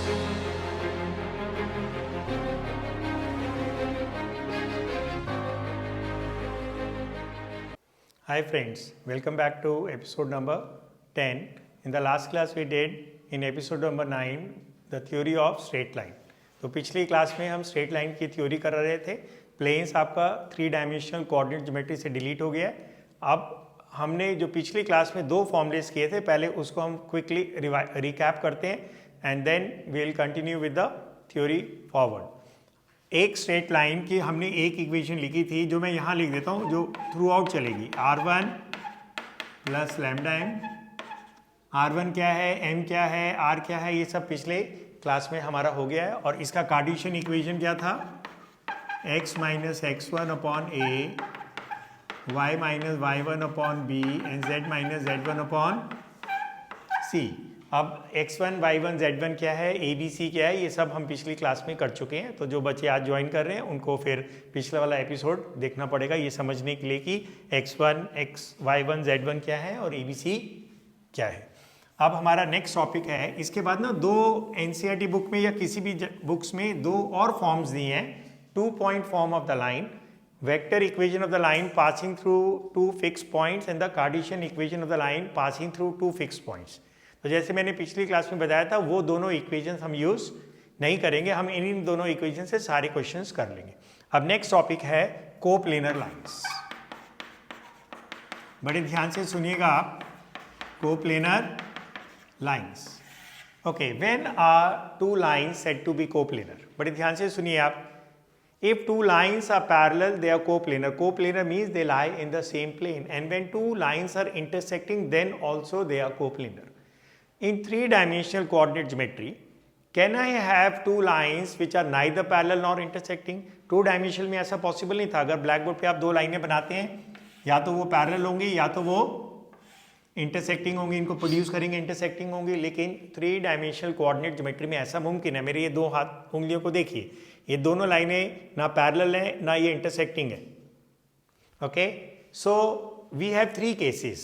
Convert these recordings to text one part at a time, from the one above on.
Hi friends, welcome back to episode number 10. In the last class we did in episode number 9 the theory of straight line. तो पिछली class में हम straight line की theory कर रहे थे. Planes आपका 3 डायमेंशनल कोऑर्डिनेट ज्योमेट्री से डिलीट हो गया है. अब हमने जो पिछली क्लास में 2 फॉर्मूलेस किए थे, पहले उसको हम क्विकली रिकैप करते हैं and then we will continue with the theory forward. एक स्ट्रेट लाइन की हमने एक इक्वेशन लिखी थी जो मैं यहाँ लिख देता हूँ, जो थ्रू आउट चलेगी. R1 plus lambda M. R1 क्या है, M क्या है, R क्या है, ये सब पिछले क्लास में हमारा हो गया है. और इसका कार्टेशियन इक्वेशन क्या था, x minus x1 upon a, y minus y1 upon B and z minus z1 upon C. अब x1, y1, z1 क्या है, ABC क्या है, ये सब हम पिछली क्लास में कर चुके हैं. तो जो बच्चे आज ज्वाइन कर रहे हैं उनको फिर पिछला वाला एपिसोड देखना पड़ेगा ये समझने के लिए कि x1, y1, z1 क्या है और ABC क्या है. अब हमारा नेक्स्ट टॉपिक है. इसके बाद ना 2 NCERT बुक में या किसी भी बुक्स में 2 और फॉर्म्स दिए हैं. 2 point form of the line, vector equation of the line passing through 2 fix points and the Cartesian equation of the line passing through 2 fix points. तो जैसे मैंने पिछली क्लास में बताया था, वो दोनों इक्वेशंस हम यूज नहीं करेंगे, हम इन दोनों इक्वेशन से सारे क्वेश्चंस कर लेंगे. अब नेक्स्ट टॉपिक है कोप्लेनर लाइंस. बड़े ध्यान से सुनिएगा आप. Coplanar lines. Okay, when are 2 lines said to be coplanar. बड़े ध्यान से सुनिए आप. If 2 lines are parallel, they are coplanar. Coplanar means they lie in the same plane. And when 2 lines are intersecting, then also they are coplanar. In 3-dimensional coordinate geometry, can I have 2 lines which are neither parallel nor intersecting? 2 dimensional में ऐसा possible नहीं था. अगर black board पे आप 2 लाइनें बनाते हैं, या तो वो पैरेलल होंगी या तो वो इंटरसेक्टिंग होंगी. इनको प्रोड्यूस करेंगे, इंटरसेक्टिंग होंगी. लेकिन 3-dimensional कोऑर्डिनेट ज्योमेट्री में ऐसा मुमकिन है. मेरे ये 2 हाथ उंगलियों को देखिए, ये दोनों लाइनें ना पैरेलल हैं ना ये इंटरसेक्टिंग है. Okay, so we have 3 cases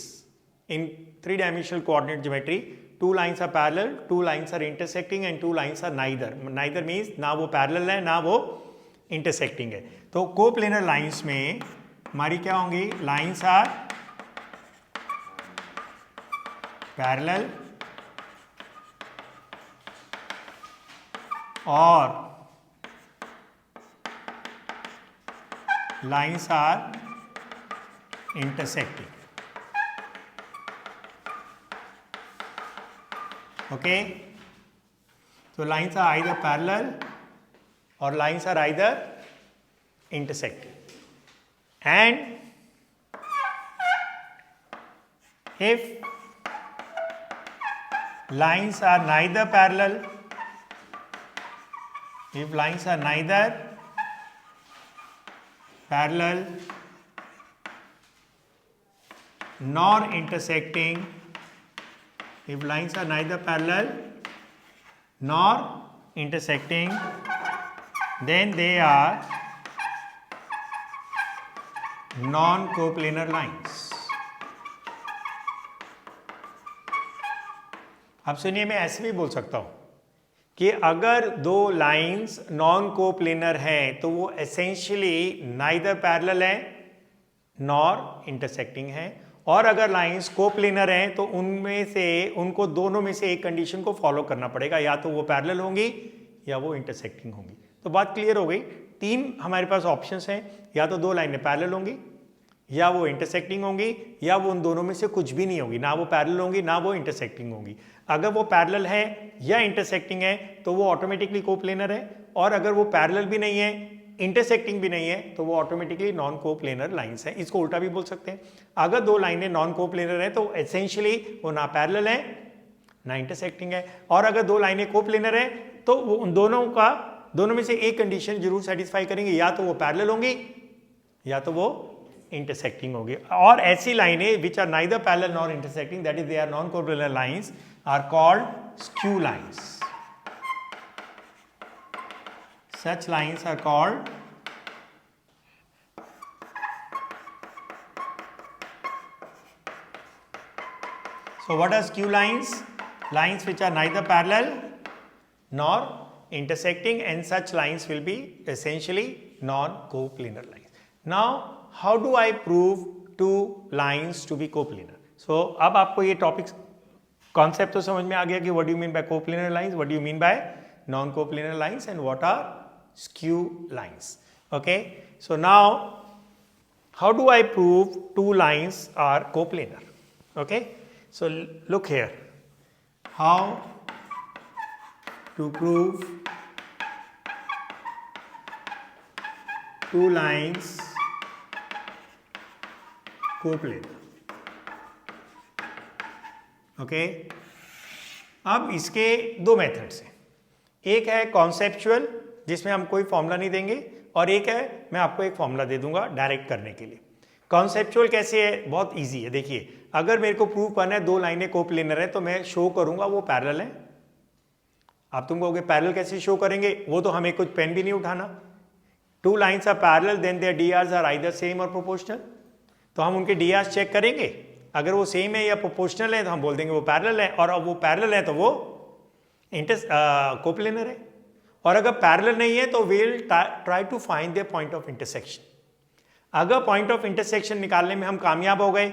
in 3-dimensional coordinate geometry. 2 lines are parallel, 2 lines are intersecting and 2 lines are neither. Neither means ना वो पैरेलल है ना वो इंटरसेक्टिंग है. तो कोप्लेनर लाइंस में हमारी क्या होंगी, लाइंस आर पैरेलल और lines are intersecting. Okay, so lines are either parallel or lines are either intersecting. And if lines are neither parallel, if lines are neither parallel nor intersecting, if lines are neither parallel nor intersecting, then they are non-coplanar lines. अब सुनिए, मैं ऐसे भी बोल सकता हूं कि अगर 2 लाइंस नॉन कोप्लेनर हैं तो वो एसेंशियली नाइदर पैरेलल है नॉर इंटरसेक्टिंग है. और अगर लाइंस कोप्लेनर हैं तो उनमें से उनको दोनों में से एक कंडीशन को फॉलो करना पड़ेगा, या तो वो पैरेलल होंगी या वो इंटरसेक्टिंग होंगी. तो बात क्लियर हो गई. 3 हमारे पास ऑप्शंस हैं, या तो 2 लाइनें पैरेलल होंगी, या वो इंटरसेक्टिंग होंगी, या वो उन दोनों में से कुछ भी नहीं होगी. ना वो पैरेलल होंगी ना वो इंटरसेक्टिंग होंगी. अगर वो पैरेलल है या इंटरसेक्टिंग है तो वो ऑटोमेटिकली कोप्लेनर है, और अगर वो पैरेलल भी नहीं है इंटरसेक्टिंग भी नहीं है तो वो ऑटोमेटिकली नॉन कोप्लेनर लाइंस है. इसको उल्टा भी बोल सकते हैं. अगर 2 लाइनें नॉन कोप्लेनर है तो एसेंशियली वो ना पैरेलल है ना इंटरसेक्टिंग है. और अगर 2 लाइनें कोप्लेनर है तो वो उन दोनों में से एक कंडीशन जरूर सेटिस्फाई करेंगे, या तो वो पैरेलल होंगी या तो वो इंटरसेक्टिंग होगी. और ऐसी लाइनें which are neither parallel nor intersecting, that is they are non coplanar lines, are called skew lines. Such lines are called so what are skew lines? Lines which are neither parallel nor intersecting, and such lines will be essentially non-coplanar lines. Now how do I prove two lines to be coplanar? So अब आपको ये topic concept तो समझ में आ गया कि what do you mean by coplanar lines, what do you mean by non-coplanar lines, and what are skew lines. Okay, so now how do I prove two lines are coplanar? Okay, so look here, how to prove two lines coplanar. Okay, अब इसके दो methods हैं, एक है conceptual जिसमें हम कोई formula नहीं देंगे, और एक है मैं आपको एक फॉर्मूला दे दूंगा डायरेक्ट करने के लिए। कॉन्सेप्चुअल कैसे है? बहुत इजी है। देखिए, अगर मेरे को प्रूव करना है दो लाइनें कोप्लेनर है तो मैं शो करूंगा वो पैरेलल है। आप तुम कहोगे पैरेलल कैसे शो करेंगे? वो तो हमें कुछ पेन भी नहीं उठाना। Two lines are parallel then their D R either same और प्रोपोर्शनल, तो हम उनके डी चेक करेंगे, अगर वो सेम है या प्रोपोर्शनल है तो हम बोल देंगे वो पैरेलल है, और अब वो पैरेलल है तो वो कोप्लेनर है। और अगर पैरेलल नहीं है तो we will try to find the point of intersection. अगर पॉइंट ऑफ इंटरसेक्शन निकालने में हम कामयाब हो गए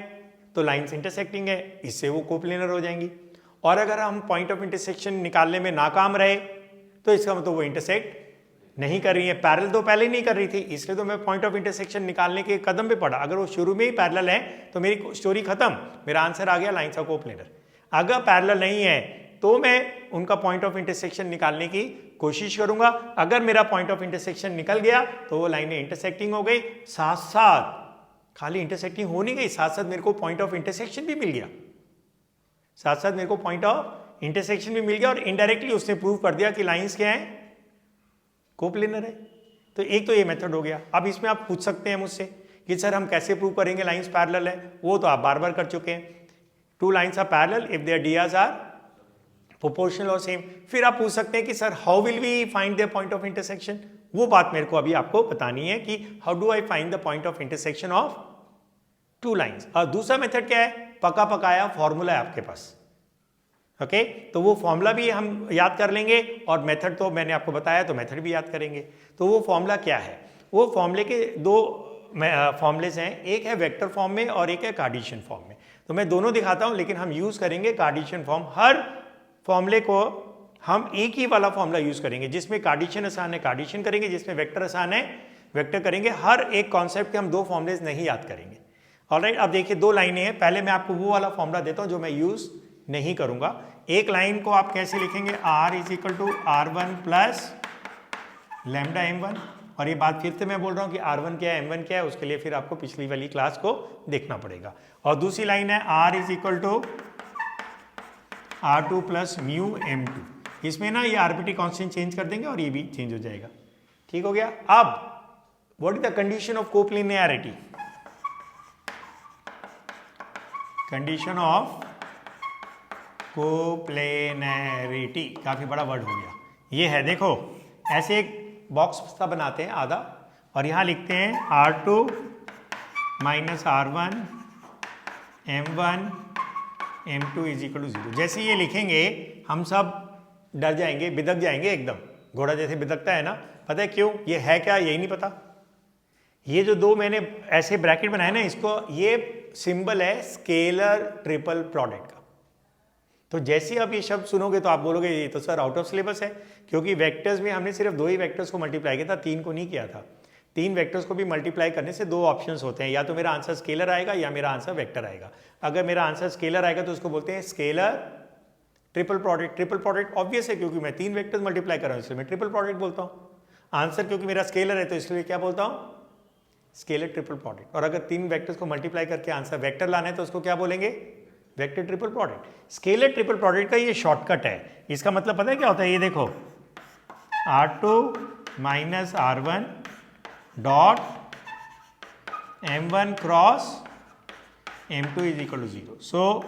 तो लाइन्स इंटरसेक्टिंग है, इससे वो कोप्लेनर हो जाएंगी। और अगर हम पॉइंट ऑफ इंटरसेक्शन निकालने में नाकाम रहे तो इसका मतलब वो इंटरसेक्ट नहीं कर रही है। पैरेलल तो पहले ही नहीं कर रही थी, इसलिए तो मैं पॉइंट ऑफ इंटरसेक्शन निकालने के कदम पे पड़ा। अगर वो शुरू में ही पैरेलल है तो मेरी स्टोरी खत्म, मेरा आंसर आ गया लाइन्स ऑफ कोप्लेनर। अगर पैरेलल नहीं है तो मैं उनका पॉइंट ऑफ इंटरसेक्शन निकालने की कोशिश करूंगा। अगर मेरा पॉइंट ऑफ इंटरसेक्शन निकल गया तो वो लाइनें इंटरसेक्टिंग हो गई, साथ साथ खाली इंटरसेक्टिंग हो नहीं गई, साथ साथ मेरे को पॉइंट ऑफ इंटरसेक्शन भी मिल गया, साथ साथ मेरे को पॉइंट ऑफ इंटरसेक्शन भी मिल गया, और इनडायरेक्टली उसने प्रूव कर दिया कि लाइन्स क्या है, कोप्लेनर है। तो एक तो ये मेथड हो गया। अब इसमें आप पूछ सकते हैं मुझसे कि सर हम कैसे प्रूव करेंगे लाइन्स पैरेलल है? वो तो आप बार बार कर चुके हैं। Two lines are parallel if their DRs are proportional और सेम। फिर आप पूछ सकते हैं कि sir how will we find the point of intersection? वो बात मेरे को अभी आपको बतानी है कि how do I find the point of intersection of two lines. और दूसरा मेथड क्या है? पका पकाया फॉर्मूला है आपके पास। ओके, तो वो फॉर्मूला भी हम याद कर लेंगे, और मेथड तो मैंने आपको बताया तो मेथड भी याद करेंगे। तो वो फॉर्मूला क्या है? वो फॉर्मूले के दो फॉर्मूलेस हैं, एक है वेक्टर फॉर्म में और एक है कार्टेशियन फॉर्म में। तो मैं दोनों दिखाता हूं, लेकिन हम यूज करेंगे कार्टेशियन फॉर्म। हर फॉर्मूले को हम एक ही वाला फॉर्मूला यूज करेंगे, जिसमें कार्टेशियन आसान है कार्टेशियन करेंगे, जिसमें वेक्टर आसान है वेक्टर करेंगे। हर एक कॉन्सेप्ट के हम दो फॉर्मूलेस नहीं याद करेंगे। ऑलराइट, अब देखिए दो लाइनें हैं, पहले मैं आपको वो वाला फॉर्मूला देता हूं जो मैं यूज नहीं करूंगा। एक लाइन को आप कैसे लिखेंगे? R is equal to R1 plus lambda M1। और ये बात फिर से मैं बोल रहा हूँ कि R1 क्या है M1 क्या है, उसके लिए फिर आपको पिछली वाली क्लास को देखना पड़ेगा। और दूसरी लाइन है R is equal to R2 plus mu M2। इसमें ना ये आर्बिट्री कांस्टेंट चेंज कर देंगे और ये भी चेंज हो जाएगा। ठीक हो गया। अब what is the condition of coplanarity? Condition of coplanarity, काफी बड़ा वर्ड हो गया। ये है, देखो ऐसे एक बॉक्स सा बनाते हैं आधा, और यहां लिखते हैं R2 minus R1 M1 M2 is equal to 0। जैसे ये लिखेंगे हम सब डर जाएंगे, बिदक जाएंगे एकदम, घोड़ा जैसे बिदकता है ना। पता है क्यों? ये है क्या यही नहीं पता। ये जो दो मैंने ऐसे ब्रैकेट बनाए ना, इसको ये सिंबल है स्केलर ट्रिपल प्रोडक्ट का। तो जैसे आप ये शब्द सुनोगे तो आप बोलोगे ये तो सर आउट ऑफ सिलेबस है, क्योंकि वेक्टर्स में हमने सिर्फ दो ही वेक्टर्स को मल्टीप्लाई किया था, तीन को नहीं किया था। तीन वेक्टर्स को भी मल्टीप्लाई करने से दो ऑप्शंस होते हैं, या तो मेरा आंसर स्केलर आएगा या मेरा आंसर वेक्टर आएगा। अगर मेरा आंसर स्केलर आएगा तो उसको बोलते हैं scalar triple product. Triple product obvious है, क्योंकि मैं तीन वेक्टर्स मल्टीप्लाई कर रहा हूँ इसलिए मैं ट्रिपल प्रोडक्ट बोलता हूँ। आंसर क्योंकि मेरा स्केलर है तो इसलिए क्या बोलता हूँ? Scalar triple product. और अगर तीन वेक्टर्स को मल्टीप्लाई करके आंसर वेक्टर लाना है तो उसको क्या बोलेंगे? Vector triple product. Scalar triple product का ये शॉर्टकट है। इसका मतलब पता है क्या होता है? ये देखो R2 minus R1 dot M1 cross M2 is equal to 0। So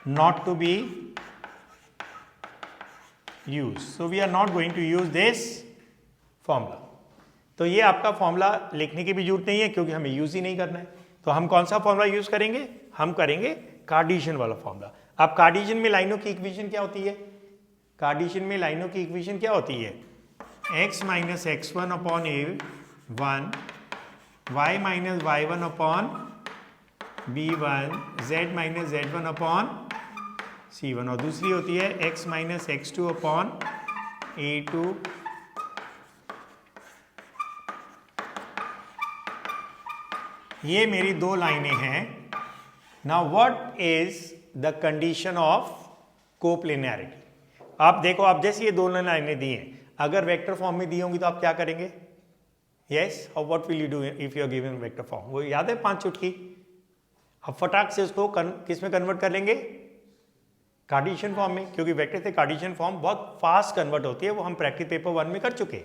not to be use, so we are not going to use this formula. तो ये आपका फॉर्मूला लिखने की भी जरूरत नहीं है, क्योंकि हमें यूज ही नहीं करना है। तो हम कौन सा फॉर्मूला यूज करेंगे? हम करेंगे कार्टेशियन वाला फॉर्मूला। अब कार्टेशियन में लाइनों की इक्वेशन क्या होती है? कार्टेशियन में लाइनों की इक्वेशन क्या होती है? x minus x1 upon a1, y minus y1 upon b1, z minus z1 upon c1, और दूसरी होती है x minus x2 upon a2, ये मेरी दो लाइनें हैं। Now what is the condition of coplanarity? आप देखो, आप जैसे ये दोनों लाइनें दी हैं, अगर वेक्टर फॉर्म में दी होंगी तो आप क्या करेंगे? यस, और what will you do if you are given vector form? वो याद है 5 चुटकी? अब फटाक से उसको किस में कन्वर्ट कर लेंगे? कार्टेशियन फॉर्म में, क्योंकि वेक्टर से कार्टेशियन फॉर्म बहुत फास्ट कन्वर्ट होती है, वो हम प्रैक्टिस पेपर 1 में कर चुके।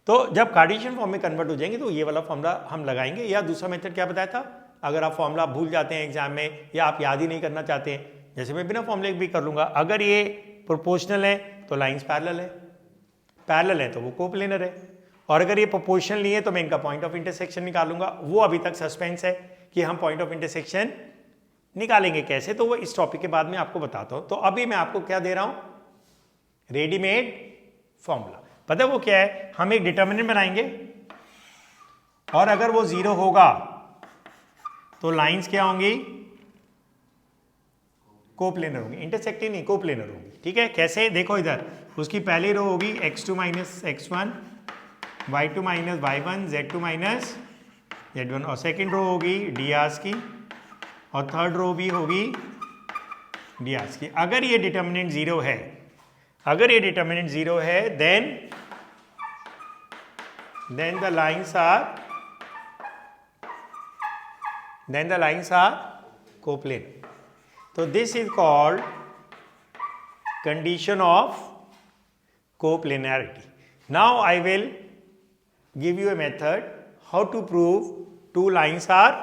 तो जब कार्टेशियन फॉर्म में कन्वर्ट हो जाएंगे तो ये वाला फॉर्मूला हम लगाएंगे। या दूसरा मेथड क्या बताया था, अगर आप फॉर्मूला भूल जाते हैं एग्जाम में या आप याद ही नहीं करना चाहते हैं, जैसे मैं बिना फॉर्मूले भी कर लूंगा, अगर ये प्रोपोर्शनल है तो लाइंस पैरेलल है, पैरेलल है तो वो कोप्लेनर है, और अगर ये प्रोपोर्शनल नहीं है तो मैं इनका पॉइंट ऑफ इंटरसेक्शन निकालूंगा। वो अभी तक सस्पेंस है कि हम पॉइंट ऑफ इंटरसेक्शन निकालेंगे कैसे, तो वो इस टॉपिक के बाद में आपको बताता हूं। तो अभी मैं आपको क्या दे रहा हूं? Readymade formula. पता है वो क्या है? हम एक डिटर्मिनेंट बनाएंगे और अगर वो 0 होगा तो लाइंस क्या होंगी? कोप्लेनर होंगी, इंटरसेक्टिंग नहीं, कोप्लेनर होंगी। ठीक है, कैसे? देखो इधर, उसकी पहली रो होगी x2 minus x1, y2 minus y1, z2 minus z1, और सेकेंड रो होगी ds की, और थर्ड रो भी होगी ds की। अगर ये डिटर्मिनेंट 0 है, अगर ये डिटर्मिनेंट 0 है, then the lines are coplanar. So this is called condition of coplanarity. Now I will give you a method how to prove two lines are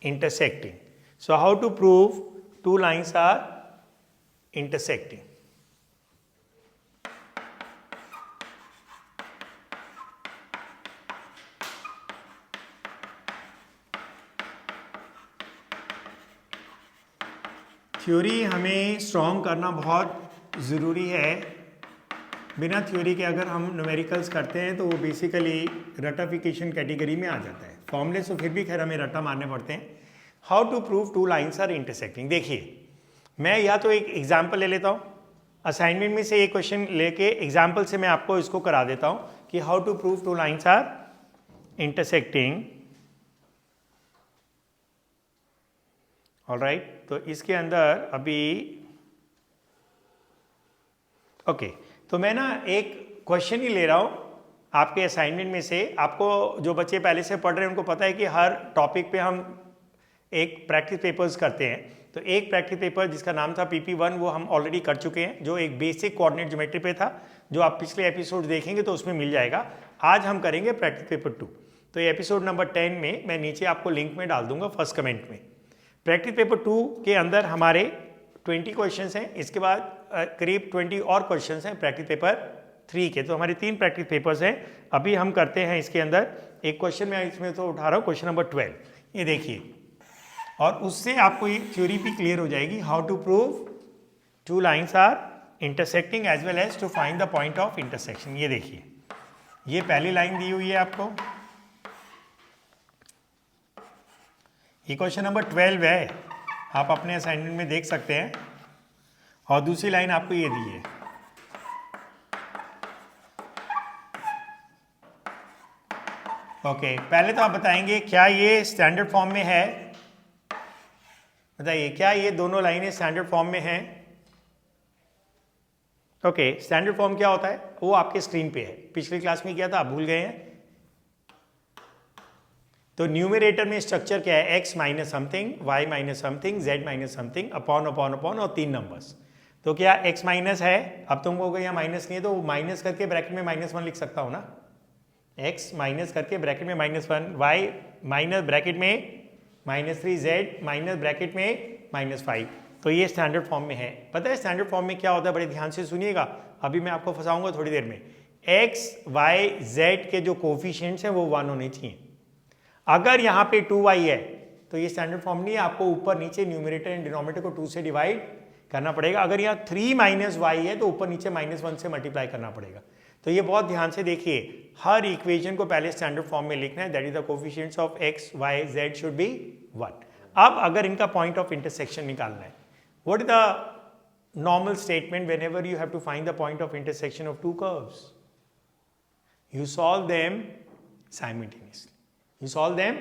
intersecting. So how to prove two lines are intersecting? Theory हमें strong करना बहुत ज़रूरी है। बिना theory के अगर हम numericals करते हैं तो वो बेसिकली रटाफिकेशन कैटेगरी में आ जाता है। फॉर्मूले से फिर भी खैर हमें रटा मारने पड़ते हैं। How to prove two lines are intersecting? देखिए, मैं या तो एक एग्जाम्पल ले लेता हूँ, असाइनमेंट में से एक क्वेश्चन लेके एग्जाम्पल से मैं आपको इसको करा देता हूँ कि how to prove two lines are intersecting. Alright, तो इसके अंदर अभी ओके, तो मैं ना एक क्वेश्चन ही ले रहा हूँ आपके असाइनमेंट में से। आपको जो बच्चे पहले से पढ़ रहे हैं उनको पता है कि हर टॉपिक पे हम एक प्रैक्टिस पेपर्स करते हैं। तो एक प्रैक्टिस पेपर जिसका नाम था PP1 वो हम ऑलरेडी कर चुके हैं, जो एक बेसिक कोऑर्डिनेट ज्योमेट्री पे था, जो आप पिछले एपिसोड देखेंगे तो उसमें मिल जाएगा। आज हम करेंगे प्रैक्टिस पेपर 2। तो ये एपिसोड नंबर 10 में मैं नीचे आपको लिंक में डाल दूंगा फर्स्ट कमेंट में। प्रैक्टिस पेपर 2 के अंदर हमारे 20 क्वेश्चंस हैं, इसके बाद करीब 20 और क्वेश्चंस हैं प्रैक्टिस पेपर 3 के। तो हमारे 3 प्रैक्टिस पेपर्स हैं। अभी हम करते हैं इसके अंदर एक क्वेश्चन मैं इसमें तो उठा रहा हूँ, क्वेश्चन नंबर 12। ये देखिए, और उससे आपको ये थ्योरी भी क्लियर हो जाएगी, how to prove two lines are intersecting as well as to find the point of intersection. ये देखिए, ये पहली लाइन दी हुई है आपको, ये क्वेश्चन नंबर 12 है, आप अपने असाइनमेंट में देख सकते हैं। और दूसरी लाइन आपको ये दी है। ओके, पहले तो आप बताएंगे क्या ये स्टैंडर्ड फॉर्म में है? बताइए, क्या ये दोनों लाइनें स्टैंडर्ड फॉर्म में हैं? ओके, स्टैंडर्ड फॉर्म क्या होता है वो आपके स्क्रीन पे है, पिछली क्लास में किया था, आप भूल गए हैं। तो न्यूमरेटर में स्ट्रक्चर क्या है? x minus something, y minus something, z minus something, upon upon upon और 3 नंबर्स। तो क्या x माइनस है? अब तुम कहोगे यहाँ माइनस नहीं है, तो माइनस करके ब्रैकेट में -1 लिख सकता हूँ ना। x माइनस करके ब्रैकेट में -1, y माइनस ब्रैकेट में -3, z माइनस ब्रैकेट में -5। तो ये स्टैंडर्ड फॉर्म में है। पता है स्टैंडर्ड फॉर्म में क्या होता है? बड़े ध्यान से सुनिएगा, अभी मैं आपको फंसाऊंगा थोड़ी देर में। x, y, z के जो कोफिशिएंट्स हैं वो 1 होने चाहिए। अगर यहाँ पे 2y है तो ये स्टैंडर्ड फॉर्म नहीं है, आपको ऊपर नीचे न्यूमरेटर एंड डिनोमिनेटर को 2 से डिवाइड करना पड़ेगा। अगर यहाँ 3 माइनस वाई है तो ऊपर नीचे -1 से मल्टीप्लाई करना पड़ेगा। तो ये बहुत ध्यान से देखिए, हर इक्वेशन को पहले स्टैंडर्ड फॉर्म में लिखना है, that is the coefficients of x, y, z should be 1। अब अगर इनका पॉइंट ऑफ इंटरसेक्शन निकालना है, what is the normal statement whenever you have to find the point of intersection of two curves? You solve them simultaneously, you solve them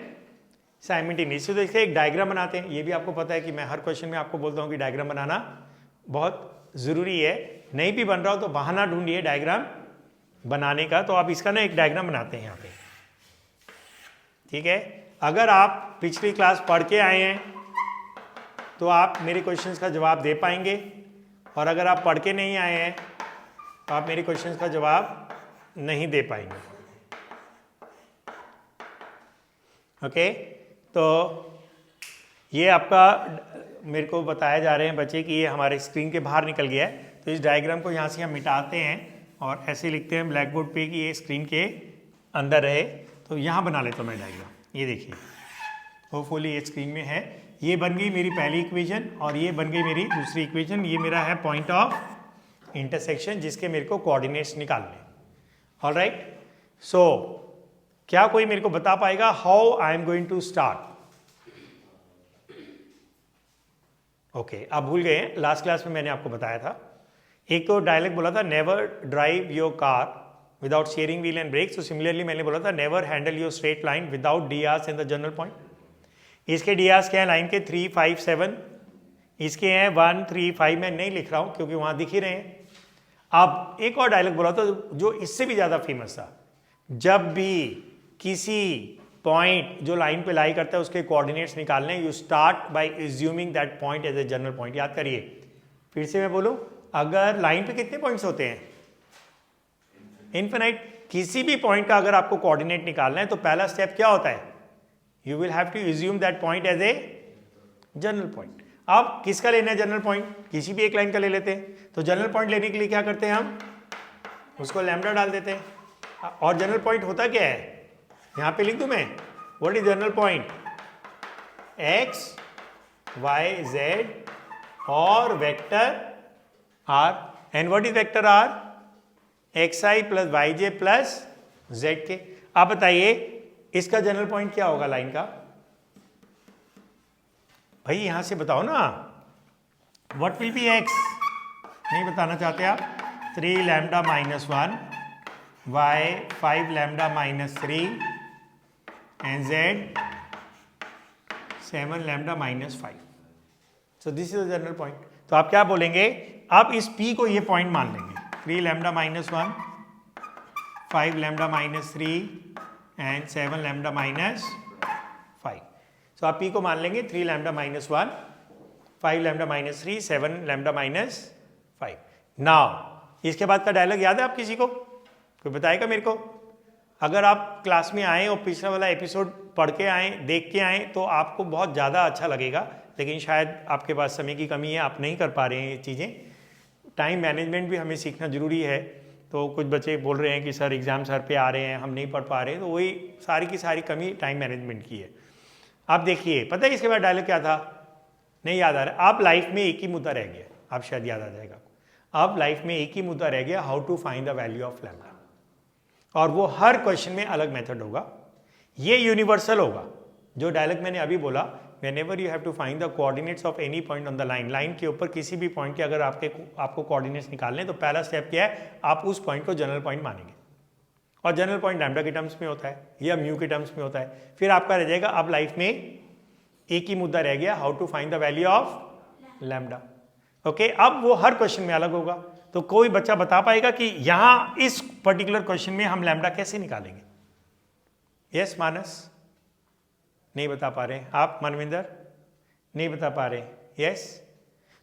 simultaneously. तो इससे एक diagram बनाते हैं। ये भी आपको पता है कि मैं हर क्वेश्चन में आपको बोलता हूँ कि डायग्राम बनाना बहुत ज़रूरी है। नहीं भी बन रहा हो तो बहाना ढूंढिए डायग्राम बनाने का। तो आप इसका ना एक डायग्राम बनाते हैं यहाँ पे, ठीक है। अगर आप पिछली क्लास पढ़ के आए हैं तो आप मेरे क्वेश्चंस का जवाब दे पाएंगे, और अगर आप पढ़ के नहीं आए हैं तो आप मेरे क्वेश्चंस का जवाब नहीं दे पाएंगे। ओके, तो ये आपका मेरे को बताया जा रहे हैं बच्चे कि ये हमारे स्क्रीन के बाहर निकल गया है। तो इस डायग्राम को यहाँ से हम मिटाते हैं और ऐसे लिखते हैं ब्लैक बोर्ड पे कि ये स्क्रीन के अंदर रहे। तो यहाँ बना लेता हूँ मैं डायग्राम, ये देखिए, होपफुली ये स्क्रीन में है। ये बन गई मेरी पहली इक्वेशन और ये बन गई मेरी दूसरी इक्वेशन। ये मेरा है पॉइंट ऑफ इंटरसेक्शन जिसके मेरे को कोऑर्डिनेट्स निकालने। ऑलराइट, सो क्या कोई मेरे को बता पाएगा how I am going to start? Okay, आप भूल गए हैं, लास्ट क्लास में मैंने आपको बताया था, एक तो डायलॉग बोला था never drive your car without steering wheel and brake. So similarly मैंने बोला था never handle your straight line without D R's in the general point. इसके डी आर्स क्या है लाइन के? 3, 5, 7। इसके हैं 1, 3, 5। मैं नहीं लिख रहा हूं क्योंकि वहां दिख ही रहे हैं। अब एक और डायलॉग बोला था जो इससे भी ज्यादा फेमस था, जब भी किसी पॉइंट जो लाइन पे लाई करता है उसके कोऑर्डिनेट्स निकालने, you start by assuming that point as a general point. याद करिए, फिर से मैं बोलूं, अगर लाइन पे कितने पॉइंट्स होते हैं? इनफिनाइट। किसी भी पॉइंट का अगर आपको कोऑर्डिनेट निकालना है तो पहला स्टेप क्या होता है? You will have to assume that point as a general point. अब किसका लेना है जनरल पॉइंट? किसी भी एक लाइन का ले लेते हैं। तो जनरल पॉइंट लेने के लिए क्या करते हैं हम? उसको लैम्डा डाल देते हैं। और जनरल पॉइंट होता क्या है? यहां पे लिख दूं मैं, what is general point? x, y, z और vector r। And what is vector r? xi plus yj plus zk। आप बताइए इसका जनरल पॉइंट क्या होगा लाइन का? भाई यहां से बताओ ना, व्हाट विल बी x? नहीं बताना चाहते आप? 3 lambda minus 1, y 5 lambda minus 3 and z 7 lambda minus 5. So this is the general point. तो आप क्या बोलेंगे? आप इस p को ये पॉइंट मान लेंगे, 3 lambda minus 1, 5 lambda minus 3 and 7 lambda minus 5. So आप p को मान लेंगे 3 lambda minus 1, 5 lambda minus 3, 7 lambda minus 5. Now इसके बाद का डायलॉग याद है आप किसी को? कोई बताएगा मेरे को? अगर आप क्लास में आए और पिछला वाला एपिसोड पढ़ के आए, देख के आए, तो आपको बहुत ज़्यादा अच्छा लगेगा। लेकिन शायद आपके पास समय की कमी है, आप नहीं कर पा रहे हैं ये चीज़ें। टाइम मैनेजमेंट भी हमें सीखना ज़रूरी है। तो कुछ बच्चे बोल रहे हैं कि सर एग्ज़ाम सर पे आ रहे हैं, हम नहीं पढ़ पा रहे, तो वही सारी की सारी कमी टाइम मैनेजमेंट की है। आप देखिए, पता है इसके बाद डायलॉग क्या था? नहीं याद आ रहा? आप लाइफ में एक ही मुद्दा रह गया, आप शायद याद आ जाएगा। अब लाइफ में एक ही मुद्दा रह गया, how to find the value of lambda. और वो हर क्वेश्चन में अलग मेथड होगा। ये यूनिवर्सल होगा जो डायलॉग मैंने अभी बोला, whenever you have to find the coordinates of any point on the line. Line के ऊपर किसी भी पॉइंट के अगर आपको कोऑर्डिनेट्स निकालने, तो पहला स्टेप क्या है? आप उस पॉइंट को जनरल पॉइंट मानेंगे। और जनरल पॉइंट लैम्डा के टर्म्स में होता है या म्यू के टर्म्स में होता है। फिर आपका रह जाएगा, अब लाइफ में एक ही मुद्दा रह गया, how to find the value of lambda. Okay, अब वो हर क्वेश्चन में अलग होगा। तो कोई बच्चा बता पाएगा कि यहां इस पर्टिकुलर क्वेश्चन में हम लैम्डा कैसे निकालेंगे? यस मानस? नहीं बता पा रहे आप? मनविंदर नहीं बता पा रहे? यस?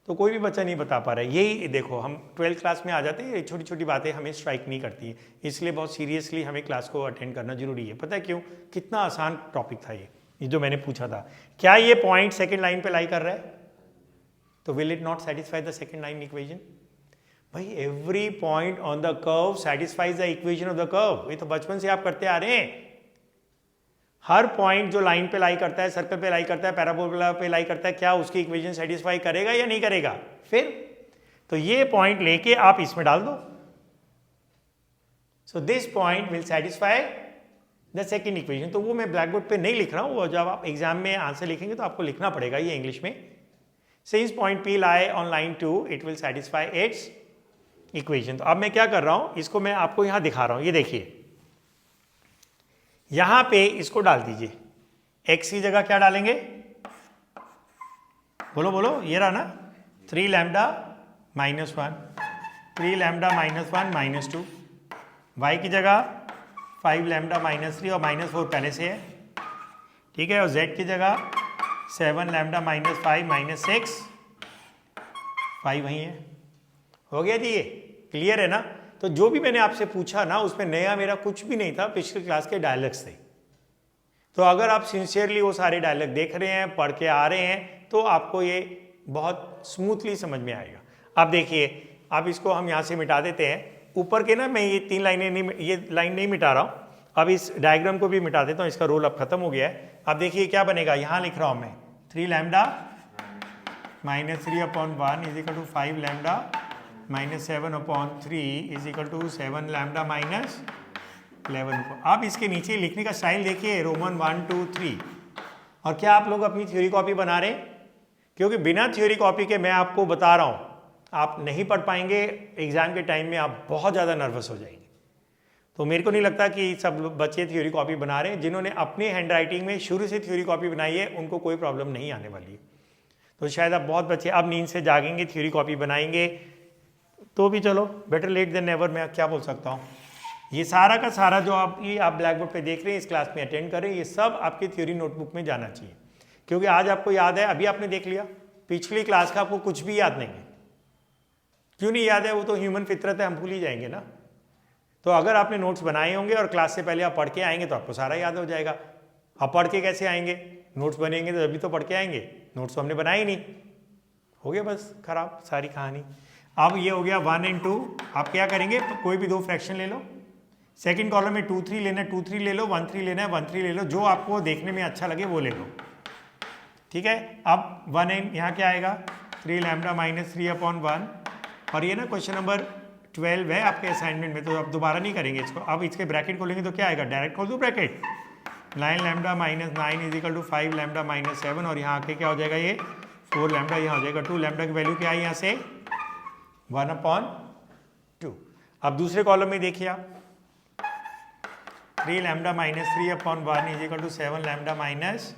तो कोई भी बच्चा नहीं बता पा रहा है। यही देखो, हम 12th क्लास में आ जाते हैं, ये छोटी छोटी बातें हमें स्ट्राइक नहीं करती है, इसलिए बहुत सीरियसली हमें क्लास को अटेंड करना जरूरी है। पता है क्यों? कितना आसान टॉपिक था ये जो मैंने पूछा था। क्या ये पॉइंट सेकेंड लाइन पे लाई कर रहा है? तो will it not satisfy the second line equation? भाई every point on the curve satisfies the equation of the curve. ये तो बचपन से आप करते आ रहे हैं। हर पॉइंट जो लाइन पे लाई करता है, सर्कल पे लाई करता है, पैराबोला पे लाई करता है, क्या उसकी इक्वेशन सेटिस्फाई करेगा या नहीं करेगा? फिर तो ये पॉइंट लेके आप इसमें डाल दो। So this point will satisfy the second equation. तो वो मैं ब्लैक बोर्ड पे नहीं लिख रहा हूँ, वो जब आप एग्जाम में आंसर लिखेंगे तो आपको लिखना पड़ेगा ये इंग्लिश में। Since point P lie on line 2 it will satisfy it's equation. तो अब मैं क्या कर रहा हूँ, इसको मैं आपको यहाँ दिखा रहा हूँ। ये देखिए, यहाँ पे इसको डाल दीजिए। x की जगह क्या डालेंगे? बोलो बोलो, ये रहा ना, 3 lambda minus 1, 3 lambda minus 1 minus 2। y की जगह 5 लैम्डा माइनस 3 और माइनस 4 पहले से है, ठीक है। और z की जगह 7 लैम्डा माइनस 5 माइनस 6, 5 वहीं है। हो गया जी, ये क्लियर है ना? तो जो भी मैंने आपसे पूछा ना, उसमें नया मेरा कुछ भी नहीं था, पिछले क्लास के डायलॉग्स थे। तो अगर आप सिंसियरली वो सारे डायलॉग देख रहे हैं, पढ़ के आ रहे हैं, तो आपको ये बहुत स्मूथली समझ में आएगा। अब देखिए, अब इसको हम यहाँ से मिटा देते हैं। ऊपर के ना मैं ये 3 लाइनें नहीं, ये लाइन नहीं मिटा रहा हूँ। अब इस डायग्राम को भी मिटा देता हूँ, इसका रोल अब खत्म हो गया है। अब देखिए क्या बनेगा, यहाँ लिख रहा हूँ मैं 3 lambda minus 3 upon 1 is equal to 5 lambda minus 7 upon 3 is equal to 7 lambda minus 11। आप इसके नीचे लिखने का स्टाइल देखिए, रोमन 1 2 3। और क्या आप लोग अपनी थ्योरी कॉपी बना रहे हैं? क्योंकि बिना थ्योरी कॉपी के मैं आपको बता रहा हूँ, आप नहीं पढ़ पाएंगे। एग्जाम के टाइम में आप बहुत ज़्यादा नर्वस हो जाएंगे। तो मेरे को नहीं लगता कि सब बच्चे थ्योरी कॉपी बना रहे हैं। जिन्होंने अपनी हैंड राइटिंग में शुरू से थ्योरी कॉपी बनाई है, उनको कोई प्रॉब्लम नहीं आने वाली है। तो शायद आप बहुत बच्चे अब नींद से जागेंगे, थ्योरी कॉपी बनाएंगे, तो भी चलो, बेटर लेट देन नेवर। मैं क्या बोल सकता हूँ, ये सारा का सारा जो आप ब्लैक बोर्ड पे देख रहे हैं, इस क्लास में अटेंड करें, ये सब आपकी थ्योरी नोटबुक में जाना चाहिए। क्योंकि आज आपको याद है, अभी आपने देख लिया, पिछली क्लास का आपको कुछ भी याद नहीं है। क्यों नहीं याद है? वो तो ह्यूमन फितरत है, हम भूल ही जाएंगे ना। तो अगर आपने नोट्स बनाए होंगे और क्लास से पहले आप पढ़ के आएंगे तो आपको सारा याद हो जाएगा। आप पढ़ के कैसे आएंगे? नोट्स बनेंगे तो अभी तो पढ़ के आएंगे, नोट्स तो हमने बनाए ही नहीं। हो गया बस खराब सारी कहानी। अब ये हो गया 1 और 2। आप क्या करेंगे, कोई भी 2 फ्रैक्शन ले लो। सेकंड कॉलम में 2 3 लेना है, 2 3 ले लो, 1 3 लेना है, 1 3 ले लो। जो आपको देखने में अच्छा लगे वो ले लो, ठीक है। अब 1 एन यहाँ क्या आएगा, 3 लैम्डा माइनस 3 अपॉन 1। और ये ना क्वेश्चन नंबर 12 है आपके असाइनमेंट में, तो आप दोबारा नहीं करेंगे इसको। अब इसके ब्रैकेट खोलेंगे तो क्या आएगा, डायरेक्ट खोल दो bracket. 9 lambda minus 9 is equal to 5 lambda minus 7। और यहाँ आके क्या हो जाएगा, ये 4 लैम्डा यहाँ हो जाएगा। 2 लैम्डा की वैल्यू क्या है यहाँ से, 1 अपॉन 2। अब दूसरे कॉलम में देखिए आप, 3 lambda minus 3 upon 1 is equal to 7 lambda minus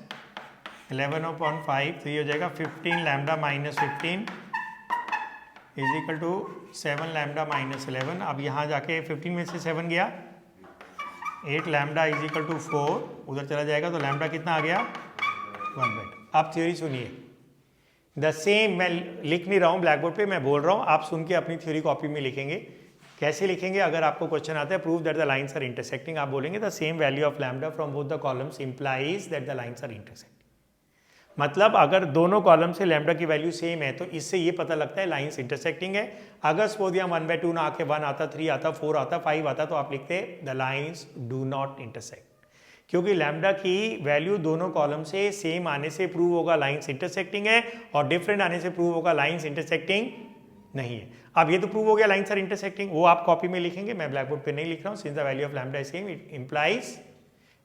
11 upon 5। तो ये हो जाएगा 15 lambda minus 15 is equal to 7 lambda minus 11। अब यहाँ जाके 15 में से 7 गया, 8 लैम्डा इज इक्वल टू 4, उधर चला जाएगा तो लैम्डा कितना आ गया, 1/2। आप थ्योरी सुनिए, द सेम। मैं लिख नहीं रहा हूँ ब्लैक बोर्ड पे, मैं बोल रहा हूँ, आप सुन के अपनी थ्योरी कॉपी में लिखेंगे। कैसे लिखेंगे, अगर आपको क्वेश्चन आता है prove that the lines are intersecting, आप बोलेंगे the same value of lambda from both the columns implies that the lines are intersecting. मतलब अगर दोनों कॉलम से लैम्डा की वैल्यू सेम है तो इससे ये पता लगता है लाइन्स इंटरसेक्टिंग है। अगर सपोज यहाँ 1/2 ना आके 1 आता, 3 आता, 4 आता, 5 आता, तो आप लिखते the lines do not intersect. क्योंकि लैम्डा की वैल्यू दोनों कॉलम से सेम आने से प्रूव होगा लाइन्स इंटरसेक्टिंग है, और डिफरेंट आने से प्रूव होगा लाइन्स इंटरसेक्टिंग नहीं है। अब ये तो प्रूव हो गया लाइन्स आर इंटरसेक्टिंग, वो आप कॉपी में लिखेंगे, मैं ब्लैक बोर्ड पे नहीं लिख रहा हूँ। Since the value of lambda is same it implies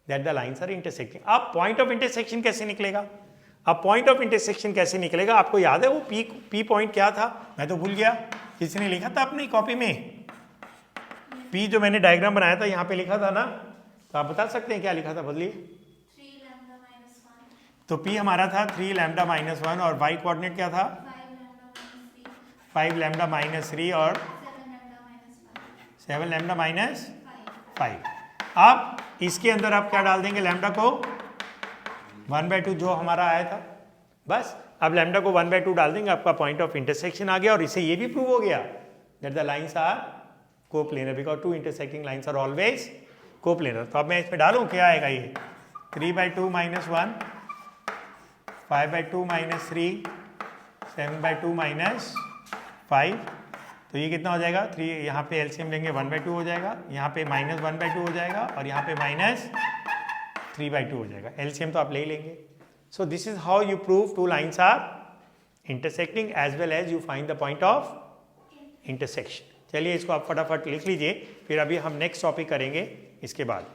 that the lines are intersecting. अब पॉइंट ऑफ इंटरसेक्शन कैसे निकलेगा? अब पॉइंट ऑफ इंटरसेक्शन कैसे निकलेगा, आपको याद है वो पी पॉइंट क्या था? मैं तो भूल गया, किसी ने लिखा था अपनी कॉपी में? पी जो मैंने डायग्राम बनाया था यहाँ पे लिखा था ना, तो आप बता सकते हैं क्या लिखा था? बदलिए। 3 लैम्डा माइनस 1। तो पी हमारा था 3 लैम्डा माइनस 1 और वाई कोऑर्डिनेट क्या था? 5 लैम्डा माइनस 3 और 7 लैम्डा माइनस 5। अब इसके अंदर आप क्या डाल देंगे, लैम्डा को 1/2 जो हमारा आया था, बस। अब लैम्डा को 1/2 डाल देंगे, आपका पॉइंट ऑफ इंटरसेक्शन आ गया। और इससे ये भी प्रूव हो गया that the lines are coplanar because 2 intersecting lines are always coplanar. तो अब मैं इसमें डालूं, क्या आएगा ये 3/2 माइनस 1, 5/2 माइनस 3, 7/2 माइनस 5। तो ये कितना हो जाएगा, 3 यहाँ पे एलसीएम लेंगे 1/2 हो जाएगा, यहाँ पे -1/2 हो जाएगा, और यहाँ पे 3/2 हो जाएगा, एलसीएम तो आप ले ही लेंगे. So this is how you prove two lines are intersecting as well as you find the point of intersection. चलिए इसको आप फटाफट लिख लीजिए, फिर अभी हम नेक्स्ट टॉपिक करेंगे इसके बाद.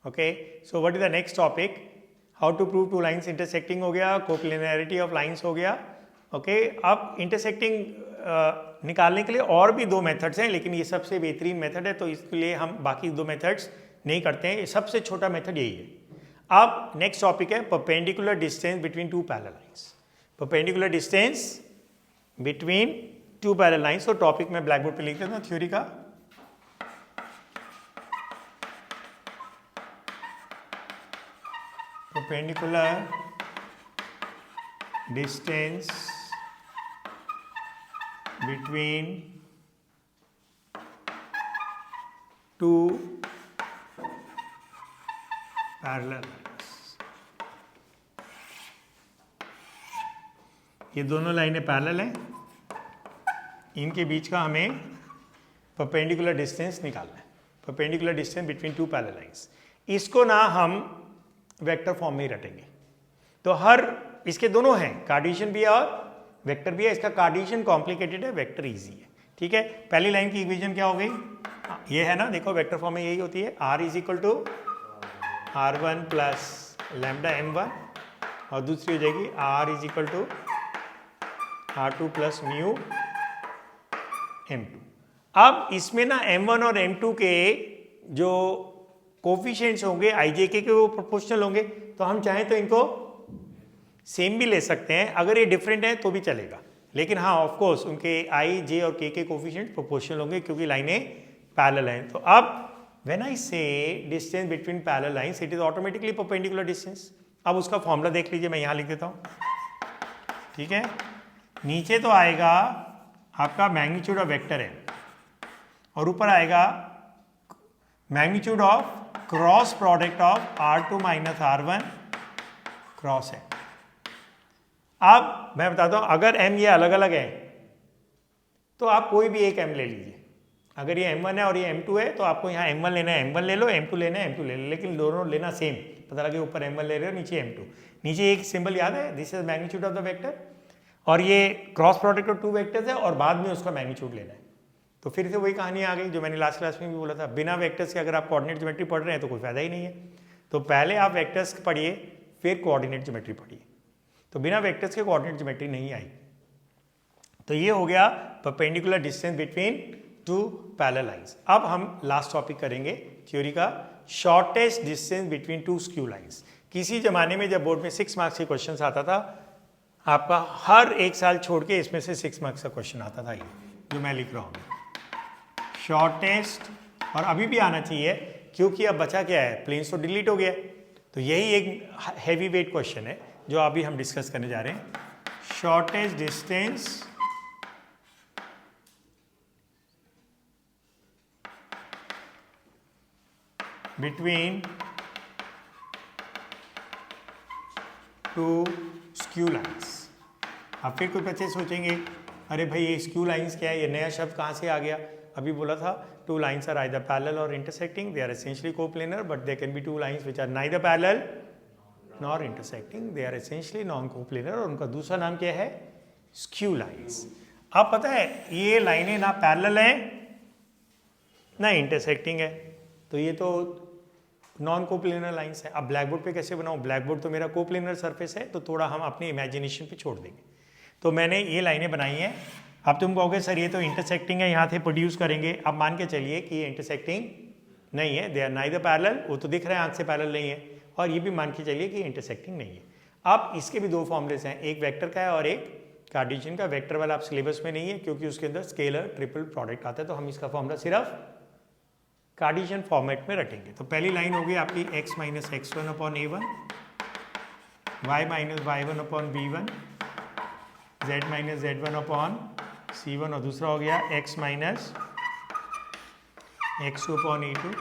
Okay, so what is the next topic? How to prove two lines intersecting हो गया, कोप्लेनरिटी ऑफ लाइन्स हो गया. ओके, अब इंटरसेक्टिंग निकालने के लिए और भी दो मेथड्स हैं, लेकिन ये सबसे बेहतरीन मेथड है, तो इसके लिए हम बाकी दो मेथड्स नहीं करते हैं. ये सबसे छोटा मेथड यही है. अब नेक्स्ट टॉपिक है perpendicular distance between to parallel lines. Perpendicular distance between to parallel lines. तो टॉपिक मैं ब्लैक बोर्ड पे लिख देता हूँ थ्योरी का. perpendicular distance between two parallel lines. ये दोनों लाइनें पैरेलल हैं, इनके बीच का हमें परपेंडिकुलर डिस्टेंस निकालना है. Perpendicular distance between to parallel lines. इसको ना हम वेक्टर फॉर्म में ही रटेंगे. तो हर इसके दोनों हैं, कार्टेशियन भी है और वेक्टर भी है. इसका कार्टेशियन कॉम्प्लिकेटेड है, वेक्टर इजी है. ठीक है, पहली लाइन की इक्वेशन क्या हो गई? ये है ना, देखो वेक्टर फॉर्म में यही होती है, r is equal to r1 plus lambda m1, और दूसरी हो जाएगी r is equal to r2 plus mu m2. अब इसमें ना m1 और m2 के जो कोफिशिएंट्स होंगे IJK के, वो प्रोपोर्शनल होंगे. तो हम चाहें तो इनको सेम भी ले सकते हैं, अगर ये डिफरेंट है तो भी चलेगा. लेकिन हाँ, ऑफ कोर्स उनके I, J और K के कोफिशिएंट प्रोपोर्शनल होंगे, क्योंकि लाइनें पैरेलल हैं. तो अब व्हेन आई से distance between parallel lines, it is automatically perpendicular distance. अब उसका फॉर्मूला देख लीजिए, मैं यहाँ लिख देता हूँ. ठीक है, नीचे तो आएगा आपका मैग्नीट्यूड ऑफ वेक्टर है, और ऊपर आएगा magnitude of cross product of R2 minus R1 cross है. अब मैं बताता हूं, अगर m ये अलग अलग है तो आप कोई भी एक m ले लीजिए. अगर ये m1 है और ये m2 है, तो आपको यहाँ m1 लेना है m1 ले लो, m2 लेना है m2 ले लो, लेकिन दोनों लेना सेम. पता लगे ऊपर m1 ले रहे हो, नीचे m2. नीचे एक सिंबल याद है, this is magnitude of the vector, और ये cross product of two vectors है, और बाद में उसका मैग्नीट्यूड लेना है. तो फिर से वही कहानी आ गई जो मैंने लास्ट क्लास में भी बोला था, बिना वेक्टर्स के अगर आप कोऑर्डिनेट ज्योमेट्री पढ़ रहे हैं तो कोई फायदा ही नहीं है. तो पहले आप वेक्टर्स पढ़िए, फिर कोऑर्डिनेट ज्योमेट्री पढ़िए. तो बिना वेक्टर्स के कोऑर्डिनेट ज्योमेट्री नहीं आई. तो ये हो गया perpendicular distance between to parallel lines. अब हम लास्ट टॉपिक करेंगे थ्योरी का, shortest distance between two skew lines. किसी जमाने में जब बोर्ड में 6 मार्क्स के क्वेश्चन आता था, आपका हर एक साल छोड़ के इसमें से 6 मार्क्स का क्वेश्चन आता था, ये जो मैं लिख रहा हूँ शॉर्टेस्ट. और अभी भी आना चाहिए, क्योंकि अब बचा क्या है, प्लेन्स तो डिलीट हो गया. तो यही एक हैवी वेट क्वेश्चन है जो अभी हम डिस्कस करने जा रहे हैं. Shortest distance between two skew lines. अब फिर कुछ बच्चे सोचेंगे, अरे भाई ये स्क्यू लाइन्स क्या है, ये नया शब्द कहाँ से आ गया? अभी बोला था two lines are either parallel or intersecting, they are essentially coplanar, but they can be two lines which are neither parallel nor intersecting, they are essentially non coplanar, और उनका दूसरा नाम क्या है? Skew lines. अब पता है ये लाइनें ना पैरेलल हैं ना इंटरसेक्टिंग है, तो ये तो नॉन कोप्लेनर लाइन्स है. अब ब्लैक बोर्ड पे कैसे बनाऊं? ब्लैक बोर्ड तो मेरा कोप्लेनर सरफेस है, तो थोड़ा हम अपनी इमेजिनेशन पे छोड़ देंगे. तो मैंने ये लाइनें बनाई हैं. अब तुम कहोगे सर ये तो इंटरसेक्टिंग है, यहाँ से प्रोड्यूस करेंगे. अब मान के चलिए कि ये इंटरसेक्टिंग नहीं है, दे आर नाइदर पैरेलल, वो तो दिख रहा है आंख से पैरेलल नहीं है, और ये भी मान के चलिए कि इंटरसेक्टिंग नहीं है. अब इसके भी दो फॉर्मूलेस हैं, एक वेक्टर का है और एक कार्टेशियन का. वेक्टर वाला आप सिलेबस में नहीं है, क्योंकि उसके अंदर स्केलर ट्रिपल प्रोडक्ट आता है, तो हम इसका फॉर्मूला सिर्फ कार्टेशियन फॉर्मेट में रखेंगे. तो पहली लाइन होगी आपकी x minus x1 upon a1, y minus y1 upon b1, z minus z1 upon c1, और दूसरा हो गया x minus x2 upon e2,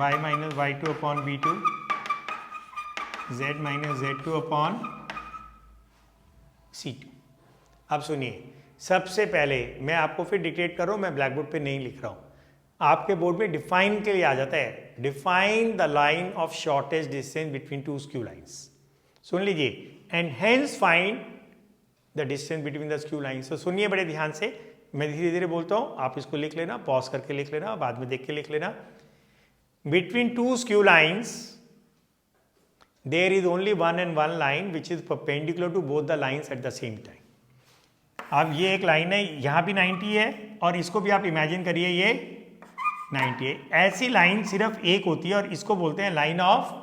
y minus y2 upon b2, z minus z2 upon c2. अब सुनिए, सबसे पहले मैं आपको फिर डिक्टेट कर रहा हूँ, मैं ब्लैक बोर्ड पे नहीं लिख रहा हूँ. आपके बोर्ड में डिफाइन के लिए आ जाता है, define the line of shortest distance between two skew lines. सुन लीजिए, and hence find the distance between the skew lines. तो सुनिए बड़े ध्यान से, मैं धीरे धीरे बोलता हूँ, आप इसको लिख लेना, पॉज करके लिख लेना, बाद में देख के लिख लेना। Between two skew lines there is only one and one line which is perpendicular to both the lines at the same time. अब ये एक लाइन है, यहाँ भी 90 है और इसको भी आप इमेजिन करिए ये 90 है। ऐसी लाइन सिर्फ एक होती है और इसको बोलते हैं लाइन ऑफ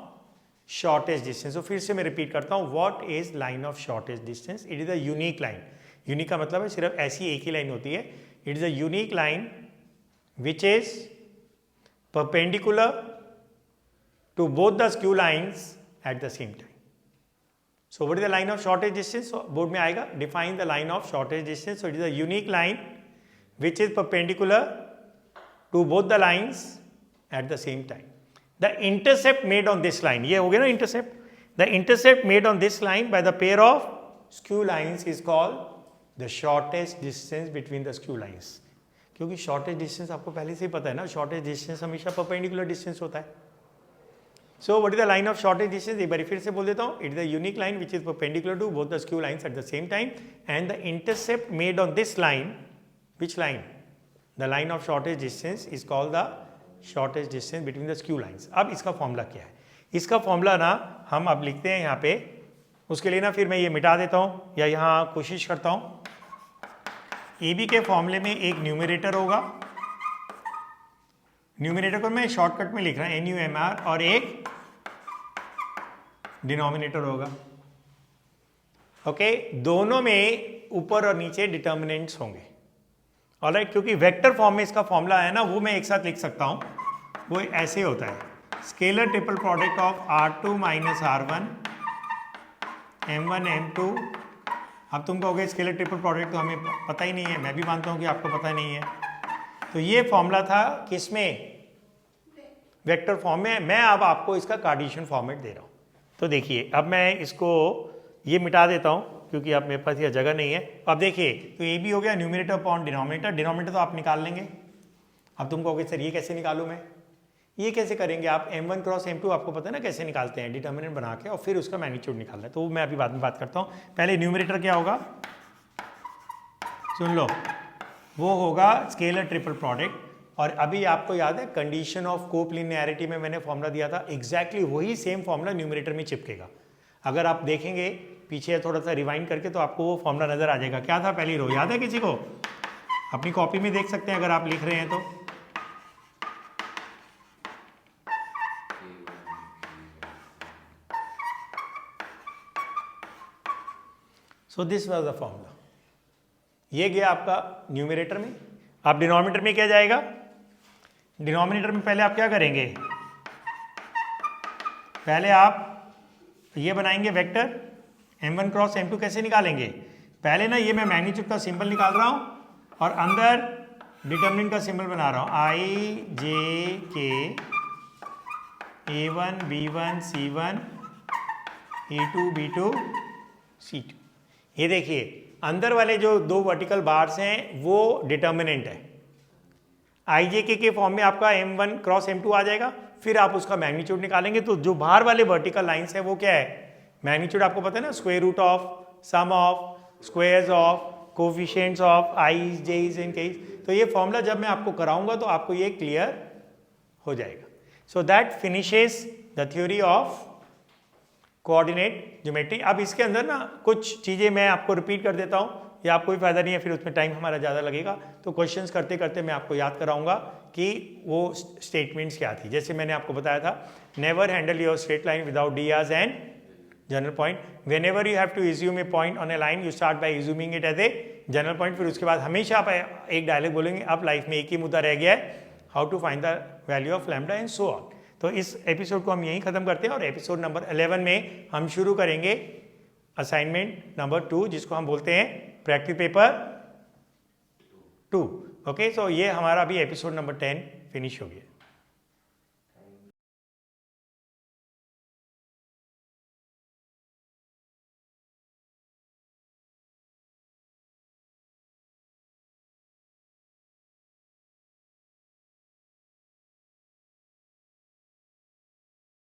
शॉर्टेस्ट डिस्टेंस। तो फिर से मैं रिपीट करता हूँ, what is line of shortest distance? It is a unique line. Unique का मतलब है सिर्फ ऐसी एक ही लाइन होती है। It is a unique line which is perpendicular to both the skew lines at the same time. So what is the line of shortest distance? Board में आएगा, define the line of shortest distance. So it is a unique line which is perpendicular to both the lines at the same time. The intercept made on this line, ये हो गया ना intercept, the intercept made on this line by the pair of skew lines is called the shortest distance between the skew lines। क्योंकि shortest distance आपको पहले से ही पता है ना, shortest distance हमेशा perpendicular distance होता है। So what is the line of shortest distance? एक बार फिर से बोल देता हूँ, it is the unique line which is perpendicular to both the skew lines at the same time and the intercept made on this line, which line? The line of shortest distance is called the shortest distance between the skew lines. अब इसका formula क्या है? इसका formula ना हम अब लिखते हैं यहाँ पे, उसके लिए ना फिर मैं ये मिटा देता हूँ या यहाँ कोशिश करता हूँ। ए बी के फॉर्मूले में एक न्यूमरेटर होगा, न्यूमरेटर को मैं शॉर्टकट में लिख रहा हूँ NUMR, और एक डिनोमिनेटर होगा। ओके, दोनों में ऊपर और नीचे डिटर्मिनेंट्स होंगे। ऑलराइट, क्योंकि वेक्टर फॉर्म में इसका फॉर्मूला है ना, वो मैं एक साथ लिख सकता हूँ। वो ऐसे होता है, scalar triple product of R2 minus R1 M1 M2। अब तुम कहोगे स्केलर ट्रिपल प्रोडक्ट तो हमें पता ही नहीं है, मैं भी मानता हूँ कि आपको पता नहीं है। तो ये फॉर्मूला था किसमें? वेक्टर फॉर्म में। मैं अब आपको इसका कार्टेशियन फॉर्मेट दे रहा हूँ। तो देखिए, अब मैं इसको ये मिटा देता हूँ क्योंकि अब मेरे पास यह जगह नहीं है। अब देखिए, तो ये भी हो गया न्यूमरेटर अपॉन डिनोमिनेटर। डिनोमिनेटर तो आप निकाल लेंगे। अब तुम कहोगे सर ये कैसे निकालूं मैं? ये कैसे करेंगे आप? M1 क्रॉस M2 आपको पता है ना कैसे निकालते हैं, डिटर्मिनेंट बना के और फिर उसका मैग्नीट्यूड निकालना है। तो मैं अभी बाद में बात करता हूँ। पहले न्यूमरेटर क्या होगा सुन लो, वो होगा स्केलर ट्रिपल प्रोडक्ट। और अभी आपको याद है कंडीशन ऑफ कोप्लिनियरिटी में मैंने फॉर्मूला दिया था, एग्जैक्टली वही सेम फॉर्मूला न्यूमरेटर में चिपकेगा। अगर आप देखेंगे पीछे थोड़ा सा रिवाइंड करके तो आपको वो फॉर्मूला नजर आ जाएगा। क्या था पहली रो, याद है किसी को? अपनी कॉपी में देख सकते हैं अगर आप लिख रहे हैं तो। So this was the formula. ये गया आपका न्यूमरेटर में। अब डिनोमिनेटर में क्या जाएगा? डिनोमिनेटर में पहले आप क्या करेंगे? पहले आप ये बनाएंगे वेक्टर M1 क्रॉस M2। कैसे निकालेंगे? पहले ना ये मैं मैग्नीट्यूड का सिंबल निकाल रहा हूँ और अंदर डिटर्मिनेंट का सिंबल बना रहा हूँ, I J K A1 B1 C1 A2 B2 C2। ये देखिए अंदर वाले जो दो वर्टिकल बार्स हैं वो डिटर्मिनेंट है। I J K के फॉर्म में आपका M1 क्रॉस M2 आ जाएगा। फिर आप उसका मैग्नीट्यूड निकालेंगे तो जो बाहर वाले वर्टिकल लाइंस है वो क्या है? मैग्नीट्यूड आपको पता है ना, square root of sum of squares of coefficients of i's j's and k's. तो ये फॉर्मूला जब मैं आपको कराऊंगा तो आपको ये क्लियर हो जाएगा। So that finishes the theory of coordinate geometry. अब इसके अंदर ना कुछ चीज़ें मैं आपको रिपीट कर देता हूँ, ये आपको भी फायदा नहीं है, फिर उसमें टाइम हमारा ज़्यादा लगेगा। तो क्वेश्चंस करते करते मैं आपको याद कराऊंगा कि वो स्टेटमेंट्स क्या थी। जैसे मैंने आपको बताया था, never handle your straight line without DRs and general point. Whenever you have to assume a point on a line, you start by assuming it as a general point. फिर उसके बाद हमेशा आप एक डायलॉग बोलेंगे, अब life में एक ही मुद्दा रह गया है, how to find the value of lambda and so on. तो इस एपिसोड को हम यहीं खत्म करते हैं और एपिसोड नंबर 11 में हम शुरू करेंगे असाइनमेंट नंबर 2, जिसको हम बोलते हैं प्रैक्टिस पेपर 2। ओके, सो ये हमारा अभी एपिसोड नंबर 10 फिनिश हो गया।